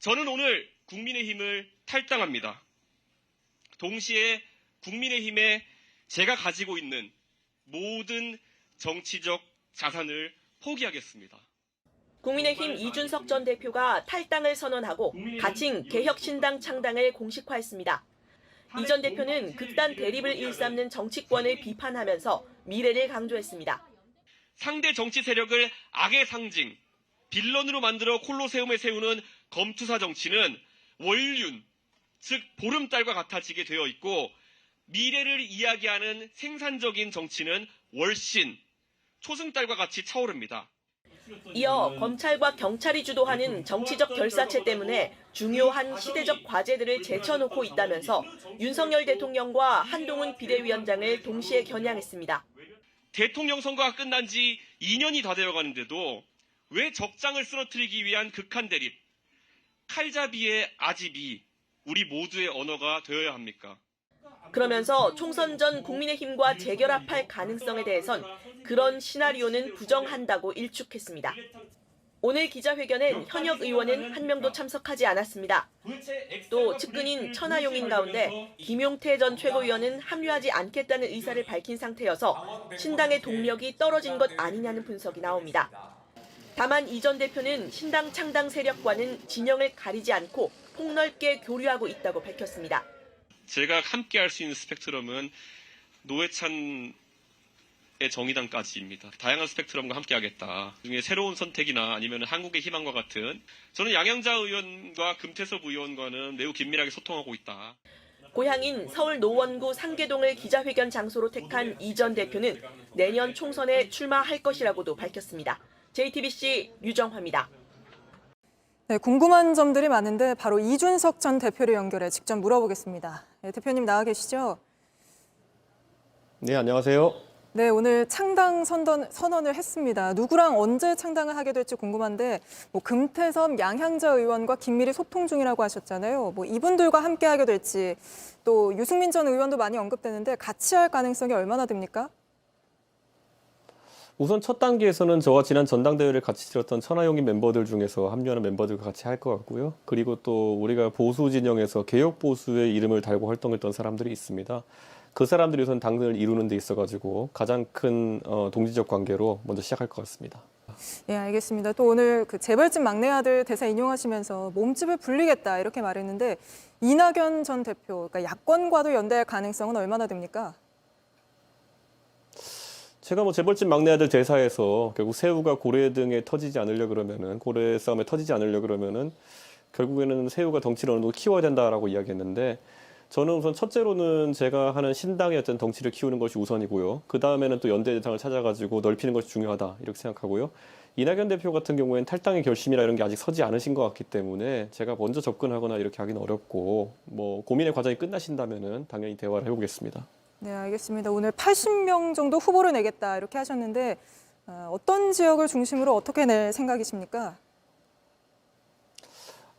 저는 오늘 국민의힘을 탈당합니다. 동시에 국민의힘에 제가 가지고 있는 모든 정치적 자산을 포기하겠습니다. 국민의힘 이준석 전 대표가 탈당을 선언하고 가칭 개혁신당 창당을 공식화했습니다. 이 전 대표는 극단 대립을 일삼는 정치권을 비판하면서 미래를 강조했습니다. 상대 정치 세력을 악의 상징, 빌런으로 만들어 콜로세움에 세우는 검투사 정치는 월륜, 즉 보름달과 같아지게 되어 있고 미래를 이야기하는 생산적인 정치는 월신, 초승달과 같이 차오릅니다. 이어 검찰과 경찰이 주도하는 정치적 결사체 때문에 중요한 시대적 과제들을 제쳐놓고 있다면서 윤석열 대통령과 한동훈 비대위원장을 동시에 겨냥했습니다. 대통령 선거가 끝난 지 2년이 다 되어가는데도 왜 적장을 쓰러뜨리기 위한 극한 대립, 칼잡이의 아집이 우리 모두의 언어가 되어야 합니까? 그러면서 총선 전 국민의힘과 재결합할 가능성에 대해선 그런 시나리오는 부정한다고 일축했습니다. 오늘 기자회견엔 현역 의원은 한 명도 참석하지 않았습니다. 또 측근인 천하용인 가운데 김용태 전 최고위원은 합류하지 않겠다는 의사를 밝힌 상태여서 신당의 동력이 떨어진 것 아니냐는 분석이 나옵니다. 다만 이 전 대표는 신당 창당 세력과는 진영을 가리지 않고 폭넓게 교류하고 있다고 밝혔습니다. 제가 함께 할 수 있는 스펙트럼은 노회찬의 정의당까지입니다. 다양한 스펙트럼과 함께 하겠다. 그중에 새로운 선택이나 아니면 한국의 희망과 같은 저는 양양자 의원과 금태섭 의원과는 매우 긴밀하게 소통하고 있다. 고향인 서울 노원구 상계동을 기자회견 장소로 택한 이 전 대표는 내년 총선에 출마할 것이라고도 밝혔습니다. JTBC 류정화입니다. 네, 궁금한 점들이 많은데 바로 이준석 전 대표를 연결해 직접 물어보겠습니다. 네, 대표님 나와 계시죠? 네, 안녕하세요. 네, 오늘 창당 선언을 했습니다. 누구랑 언제 창당을 하게 될지 궁금한데 금태섭, 양향자 의원과 긴밀히 소통 중이라고 하셨잖아요. 이분들과 함께 하게 될지 또 유승민 전 의원도 많이 언급되는데 같이 할 가능성이 얼마나 됩니까? 우선 첫 단계에서는 저와 지난 전당대회를 같이 치렀던 천하용인 멤버들 중에서 합류하는 멤버들과 같이 할 것 같고요. 그리고 또 우리가 보수 진영에서 개혁 보수의 이름을 달고 활동했던 사람들이 있습니다. 그 사람들이 우선 당을 이루는 데 있어가지고 가장 큰 동지적 관계로 먼저 시작할 것 같습니다. 예, 알겠습니다. 또 오늘 그 재벌집 막내 아들 대사 인용하시면서 몸집을 불리겠다 이렇게 말했는데 이낙연 전 대표, 그러니까 야권과도 연대할 가능성은 얼마나 됩니까? 제가 재벌집 막내 아들 대사에서 결국 새우가 고래 등에 터지지 않으려 그러면은 고래 싸움에 터지지 않으려 그러면은 결국에는 새우가 덩치를 어느 정도 키워야 된다라고 이야기했는데 저는 우선 첫째로는 제가 하는 신당의 어떤 덩치를 키우는 것이 우선이고요. 그 다음에는 또 연대 대상을 찾아가지고 넓히는 것이 중요하다 이렇게 생각하고요. 이낙연 대표 같은 경우에는 탈당의 결심이나 이런 게 아직 서지 않으신 것 같기 때문에 제가 먼저 접근하거나 이렇게 하기는 어렵고 고민의 과정이 끝나신다면은 당연히 대화를 해보겠습니다. 네, 알겠습니다. 오늘 80명 정도 후보를 내겠다 이렇게 하셨는데 어떤 지역을 중심으로 어떻게 낼 생각이십니까?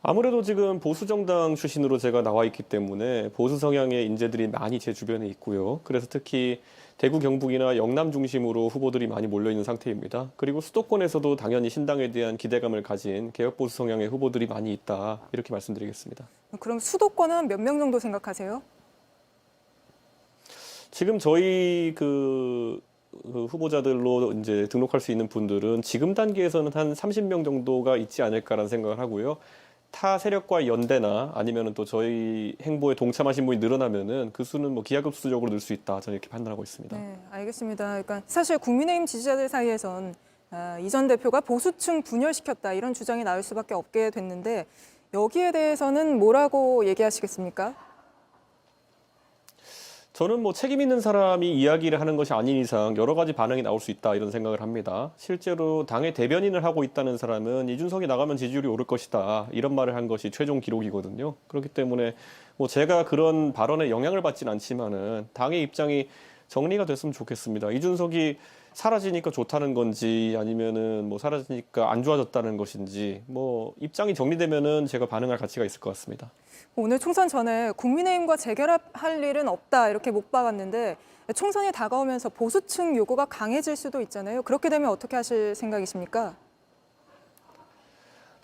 아무래도 지금 보수정당 출신으로 제가 나와 있기 때문에 보수 성향의 인재들이 많이 제 주변에 있고요. 그래서 특히 대구, 경북이나 영남 중심으로 후보들이 많이 몰려있는 상태입니다. 그리고 수도권에서도 당연히 신당에 대한 기대감을 가진 개혁보수 성향의 후보들이 많이 있다. 이렇게 말씀드리겠습니다. 그럼 수도권은 몇 명 정도 생각하세요? 지금 저희 그 후보자들로 이제 등록할 수 있는 분들은 지금 단계에서는 한 30명 정도가 있지 않을까라는 생각을 하고요. 타 세력과 연대나 아니면은 또 저희 행보에 동참하신 분이 늘어나면은 그 수는 기하급수적으로 늘 수 있다. 저는 이렇게 판단하고 있습니다. 네, 알겠습니다. 그러니까 사실 국민의힘 지지자들 사이에선 이 전 대표가 보수층 분열시켰다 이런 주장이 나올 수밖에 없게 됐는데 여기에 대해서는 뭐라고 얘기하시겠습니까? 저는 책임 있는 사람이 이야기를 하는 것이 아닌 이상 여러 가지 반응이 나올 수 있다 이런 생각을 합니다. 실제로 당의 대변인을 하고 있다는 사람은 이준석이 나가면 지지율이 오를 것이다 이런 말을 한 것이 최종 기록이거든요. 그렇기 때문에 제가 그런 발언에 영향을 받진 않지만은 당의 입장이 정리가 됐으면 좋겠습니다. 이준석이 사라지니까 좋다는 건지 아니면은 사라지니까 안 좋아졌다는 것인지 입장이 정리되면은 제가 반응할 가치가 있을 것 같습니다. 오늘 총선 전에 국민의힘과 재결합할 일은 없다 이렇게 못 박았는데 총선이 다가오면서 보수층 요구가 강해질 수도 있잖아요. 그렇게 되면 어떻게 하실 생각이십니까?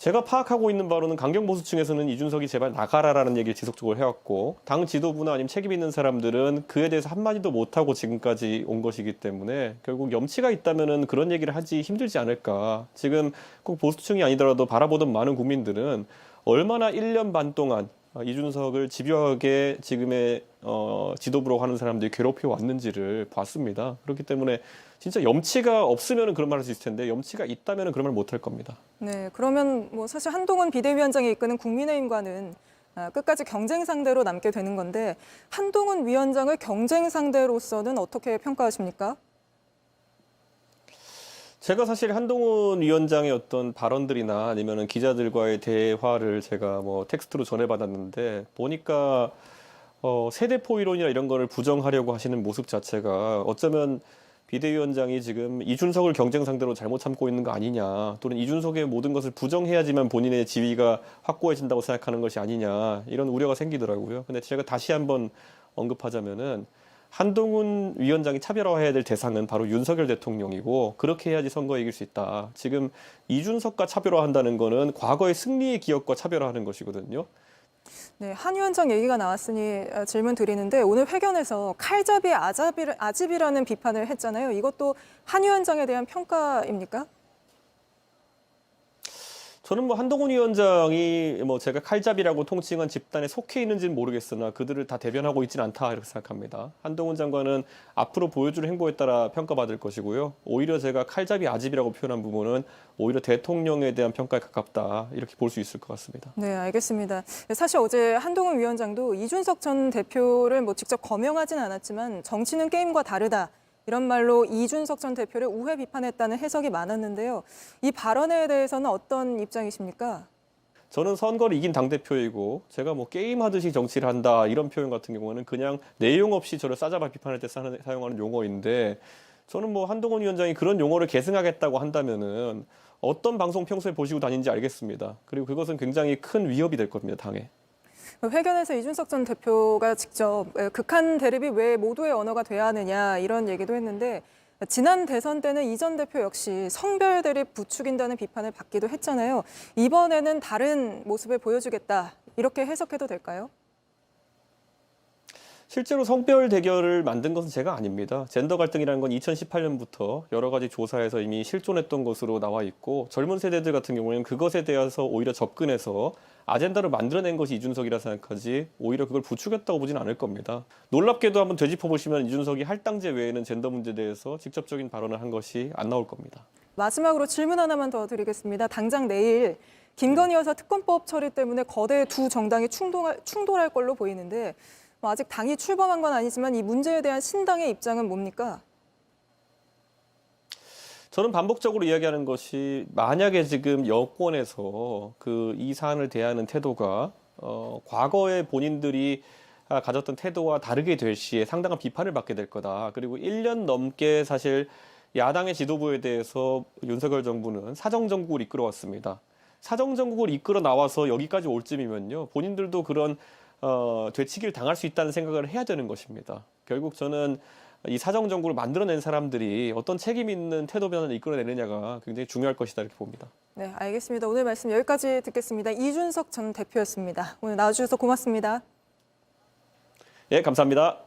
제가 파악하고 있는 바로는 강경보수층에서는 이준석이 제발 나가라라는 얘기를 지속적으로 해왔고 당 지도부나 아니면 책임 있는 사람들은 그에 대해서 한마디도 못하고 지금까지 온 것이기 때문에 결국 염치가 있다면은 그런 얘기를 하지 힘들지 않을까. 지금 꼭 보수층이 아니더라도 바라보던 많은 국민들은 얼마나 1년 반 동안 이준석을 집요하게 지금의 지도부로 하는 사람들이 괴롭혀 왔는지를 봤습니다. 그렇기 때문에 진짜 염치가 없으면 그런 말 할 수 있을 텐데 염치가 있다면 그런 말 못 할 겁니다. 네, 그러면 뭐 사실 한동훈 비대위원장이 이끄는 국민의힘과는 끝까지 경쟁 상대로 남게 되는 건데 한동훈 위원장을 경쟁 상대로서는 어떻게 평가하십니까? 제가 사실 한동훈 위원장의 어떤 발언들이나 아니면은 기자들과의 대화를 제가 뭐 텍스트로 전해받았는데 보니까 세대포 이론이나 이런 거를 부정하려고 하시는 모습 자체가 어쩌면 비대위원장이 지금 이준석을 경쟁 상대로 잘못 삼고 있는 거 아니냐, 또는 이준석의 모든 것을 부정해야지만 본인의 지위가 확고해진다고 생각하는 것이 아니냐, 이런 우려가 생기더라고요. 근데 제가 다시 한번 언급하자면은 한동훈 위원장이 차별화해야 될 대상은 바로 윤석열 대통령이고 그렇게 해야지 선거에 이길 수 있다. 지금 이준석과 차별화한다는 거는 과거의 승리의 기억과 차별화하는 것이거든요. 네, 한 위원장 얘기가 나왔으니 질문 드리는데 오늘 회견에서 칼잡이 아집이라는 비판을 했잖아요. 이것도 한 위원장에 대한 평가입니까? 저는 뭐 한동훈 위원장이 뭐 제가 칼잡이라고 통칭한 집단에 속해 있는지는 모르겠으나 그들을 다 대변하고 있지는 않다 이렇게 생각합니다. 한동훈 장관은 앞으로 보여줄 행보에 따라 평가받을 것이고요. 오히려 제가 칼잡이 아집이라고 표현한 부분은 오히려 대통령에 대한 평가에 가깝다 이렇게 볼 수 있을 것 같습니다. 네, 알겠습니다. 사실 어제 한동훈 위원장도 이준석 전 대표를 뭐 직접 거명하진 않았지만 정치는 게임과 다르다. 이런 말로 이준석 전 대표를 우회 비판했다는 해석이 많았는데요. 이 발언에 대해서는 어떤 입장이십니까? 저는 선거를 이긴 당대표이고 제가 뭐 게임하듯이 정치를 한다 이런 표현 같은 경우는 그냥 내용 없이 저를 싸잡아 비판할 때 사용하는 용어인데 저는 뭐 한동훈 위원장이 그런 용어를 계승하겠다고 한다면은 어떤 방송 평소에 보시고 다니는지 알겠습니다. 그리고 그것은 굉장히 큰 위협이 될 겁니다, 당에. 회견에서 이준석 전 대표가 직접 극한 대립이 왜 모두의 언어가 돼야 하느냐 이런 얘기도 했는데 지난 대선 때는 이 전 대표 역시 성별 대립 부추긴다는 비판을 받기도 했잖아요. 이번에는 다른 모습을 보여주겠다 이렇게 해석해도 될까요? 실제로 성별 대결을 만든 것은 제가 아닙니다. 젠더 갈등이라는 건 2018년부터 여러 가지 조사에서 이미 실존했던 것으로 나와 있고 젊은 세대들 같은 경우에는 그것에 대해서 오히려 접근해서 아젠다를 만들어낸 것이 이준석이라 생각하지 오히려 그걸 부추겼다고 보진 않을 겁니다. 놀랍게도 한번 되짚어보시면 이준석이 할당제 외에는 젠더 문제에 대해서 직접적인 발언을 한 것이 안 나올 겁니다. 마지막으로 질문 하나만 더 드리겠습니다. 당장 내일 김건희 여사 특검법 처리 때문에 거대 두 정당이 충돌할 걸로 보이는데 아직 당이 출범한 건 아니지만 이 문제에 대한 신당의 입장은 뭡니까? 저는 반복적으로 이야기하는 것이 만약에 지금 여권에서 이 사안을 대하는 태도가 과거에 본인들이 가졌던 태도와 다르게 될 시에 상당한 비판을 받게 될 거다. 그리고 1년 넘게 사실 야당의 지도부에 대해서 윤석열 정부는 사정정국을 이끌어왔습니다. 사정정국을 이끌어 나와서 여기까지 올 쯤이면요. 본인들도 그런 되치기를 당할 수 있다는 생각을 해야 되는 것입니다. 결국 저는 이 사정정국을 만들어낸 사람들이 어떤 책임 있는 태도 변화를 이끌어내느냐가 굉장히 중요할 것이다 이렇게 봅니다. 네, 알겠습니다. 오늘 말씀 여기까지 듣겠습니다. 이준석 전 대표였습니다. 오늘 나와주셔서 고맙습니다. 예, 감사합니다.